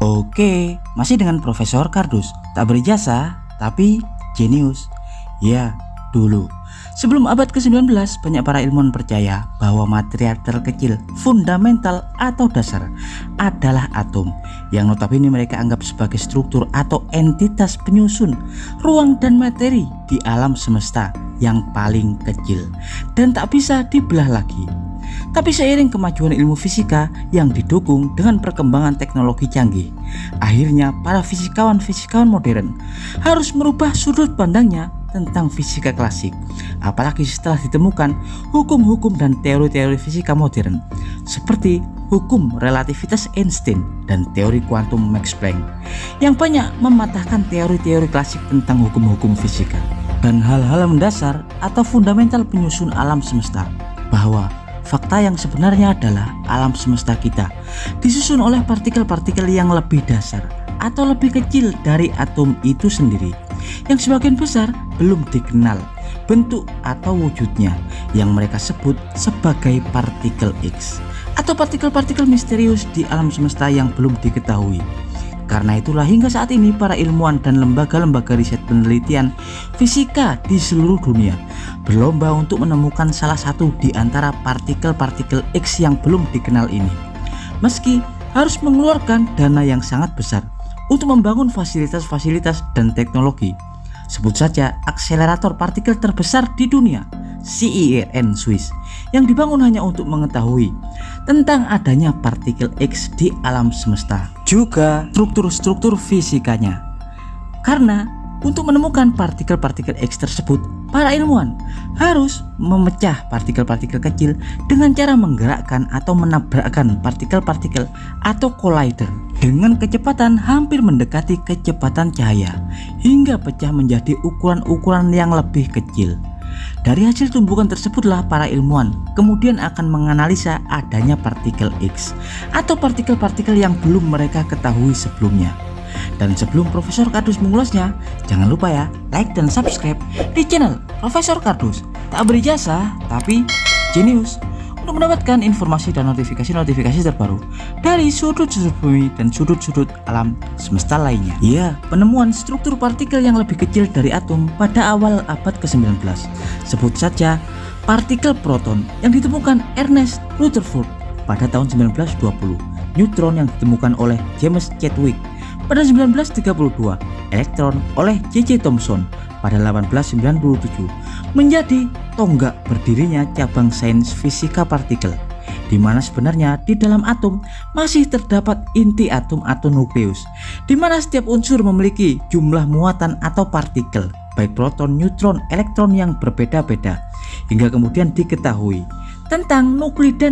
Oke, masih dengan Profesor Kardus. Tak berijazah, tapi jenius. Ya, dulu. Sebelum abad ke-19, banyak para ilmuwan percaya bahwa material terkecil, fundamental atau dasar adalah atom, yang notabene mereka anggap sebagai struktur atau entitas penyusun ruang dan materi di alam semesta yang paling kecil dan tak bisa dibelah lagi. Tapi seiring kemajuan ilmu fisika yang didukung dengan perkembangan teknologi canggih, akhirnya para fisikawan modern harus merubah sudut pandangnya tentang fisika klasik. Apalagi setelah ditemukan hukum-hukum dan teori-teori fisika modern seperti hukum relativitas Einstein dan teori kuantum Max Planck yang banyak mematahkan teori-teori klasik tentang hukum-hukum fisika dan hal-hal mendasar atau fundamental penyusun alam semesta, bahwa fakta yang sebenarnya adalah alam semesta kita disusun oleh partikel-partikel yang lebih dasar atau lebih kecil dari atom itu sendiri, yang sebagian besar belum dikenal bentuk atau wujudnya, yang mereka sebut sebagai partikel X atau partikel-partikel misterius di alam semesta yang belum diketahui. Karena itulah hingga saat ini para ilmuwan dan lembaga-lembaga riset penelitian fisika di seluruh dunia berlomba untuk menemukan salah satu di antara partikel-partikel X yang belum dikenal ini, meski harus mengeluarkan dana yang sangat besar untuk membangun fasilitas-fasilitas dan teknologi. Sebut saja akselerator partikel terbesar di dunia, CERN Swiss, yang dibangun hanya untuk mengetahui tentang adanya partikel X di alam semesta, juga struktur-struktur fisikanya. Karena untuk menemukan partikel-partikel X tersebut, para ilmuwan harus memecah partikel-partikel kecil dengan cara menggerakkan atau menabrakkan partikel-partikel atau collider dengan kecepatan hampir mendekati kecepatan cahaya hingga pecah menjadi ukuran-ukuran yang lebih kecil. Dari hasil tumbukan tersebutlah para ilmuwan kemudian akan menganalisa adanya partikel X atau partikel-partikel yang belum mereka ketahui sebelumnya. Dan sebelum Profesor Kardus mengulasnya, jangan lupa ya like dan subscribe di channel Profesor Kardus. Tak berijazah tapi jenius, untuk mendapatkan informasi dan notifikasi-notifikasi terbaru dari sudut-sudut bumi dan sudut-sudut alam semesta lainnya. Ya, penemuan struktur partikel yang lebih kecil dari atom pada awal abad ke-19. Sebut saja partikel proton yang ditemukan Ernest Rutherford pada tahun 1920, neutron yang ditemukan oleh James Chadwick pada 1932, elektron oleh J.J. Thomson pada 1897, menjadi tonggak berdirinya cabang sains fisika partikel, di mana sebenarnya di dalam atom masih terdapat inti atom atau nukleus, di mana setiap unsur memiliki jumlah muatan atau partikel, baik proton, neutron, elektron yang berbeda-beda, hingga kemudian diketahui tentang nuklida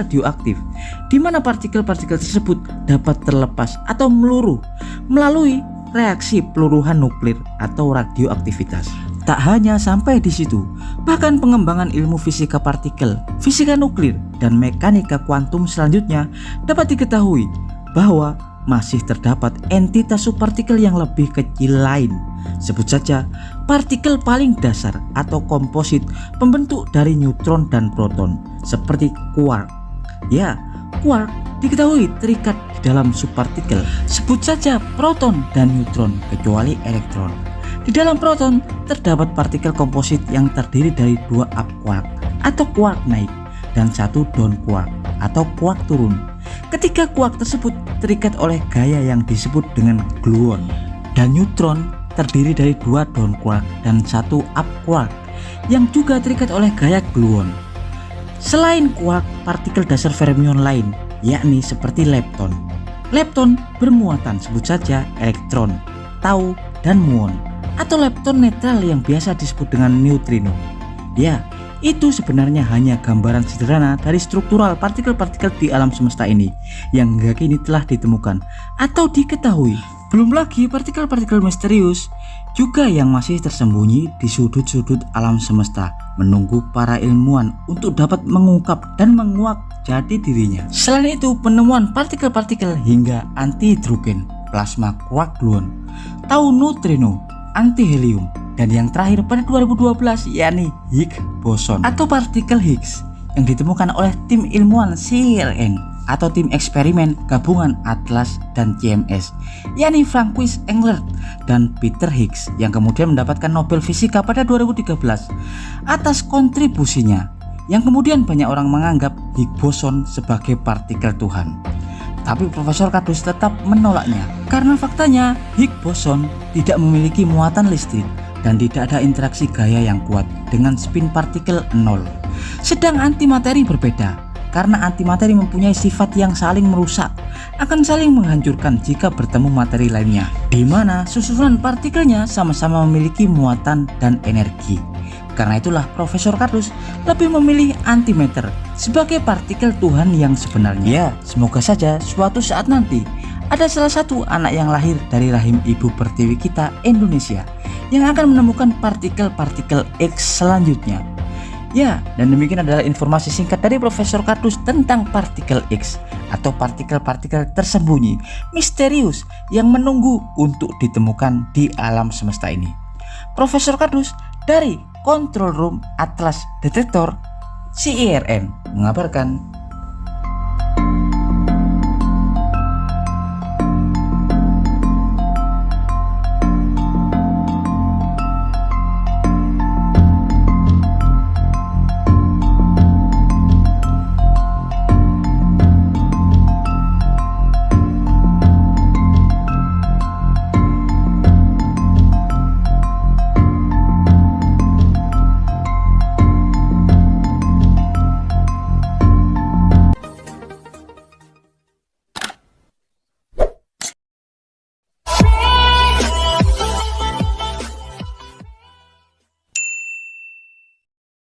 radioaktif, di mana partikel-partikel tersebut dapat terlepas atau meluruh melalui reaksi peluruhan nuklir atau radioaktivitas. Tak hanya sampai di situ, bahkan pengembangan ilmu fisika partikel, fisika nuklir, dan mekanika kuantum selanjutnya dapat diketahui bahwa masih terdapat entitas subpartikel yang lebih kecil lain. Sebut saja partikel paling dasar atau komposit pembentuk dari neutron dan proton, seperti quark. Ya, quark diketahui terikat di dalam subpartikel, sebut saja proton dan neutron, kecuali elektron. Di dalam proton terdapat partikel komposit yang terdiri dari 2 up quark atau quark naik dan 1 down quark atau quark turun. Ketika quark tersebut terikat oleh gaya yang disebut dengan gluon, dan neutron terdiri dari 2 down quark dan 1 up quark yang juga terikat oleh gaya gluon. Selain quark, partikel dasar fermion lain, yakni seperti lepton. Lepton bermuatan sebut saja elektron, tau, dan muon, atau lepton netral yang biasa disebut dengan neutrino. Ya, itu sebenarnya hanya gambaran sederhana dari struktural partikel-partikel di alam semesta ini yang hingga kini telah ditemukan atau diketahui. Belum lagi partikel-partikel misterius juga yang masih tersembunyi di sudut-sudut alam semesta, menunggu para ilmuwan untuk dapat mengungkap dan menguak jati dirinya. Selain itu, penemuan partikel-partikel hingga anti-hidrogen, plasma quark gluon, tau neutrino, anti-helium, dan yang terakhir pada 2012 yakni Higgs boson atau partikel Higgs yang ditemukan oleh tim ilmuwan CERN atau tim eksperimen gabungan Atlas dan CMS, yakni Francis Englert dan Peter Higgs, yang kemudian mendapatkan Nobel Fisika pada 2013 atas kontribusinya, yang kemudian banyak orang menganggap Higgs boson sebagai partikel Tuhan. Tapi Profesor Kardus tetap menolaknya karena faktanya Higgs boson tidak memiliki muatan listrik dan tidak ada interaksi gaya yang kuat dengan spin partikel 0. Sedang antimateri berbeda, karena antimateri mempunyai sifat yang saling merusak, akan saling menghancurkan jika bertemu materi lainnya, di mana susunan partikelnya sama-sama memiliki muatan dan energi. Karena itulah Profesor Kardus lebih memilih antimatter sebagai partikel Tuhan yang sebenarnya. Ya, semoga saja suatu saat nanti ada salah satu anak yang lahir dari rahim ibu pertiwi kita Indonesia yang akan menemukan partikel-partikel X selanjutnya. Ya, dan demikian adalah informasi singkat dari Profesor Kardus tentang partikel X atau partikel-partikel tersembunyi misterius yang menunggu untuk ditemukan di alam semesta ini. Profesor Kardus dari Control Room Atlas Detektor CERN mengabarkan.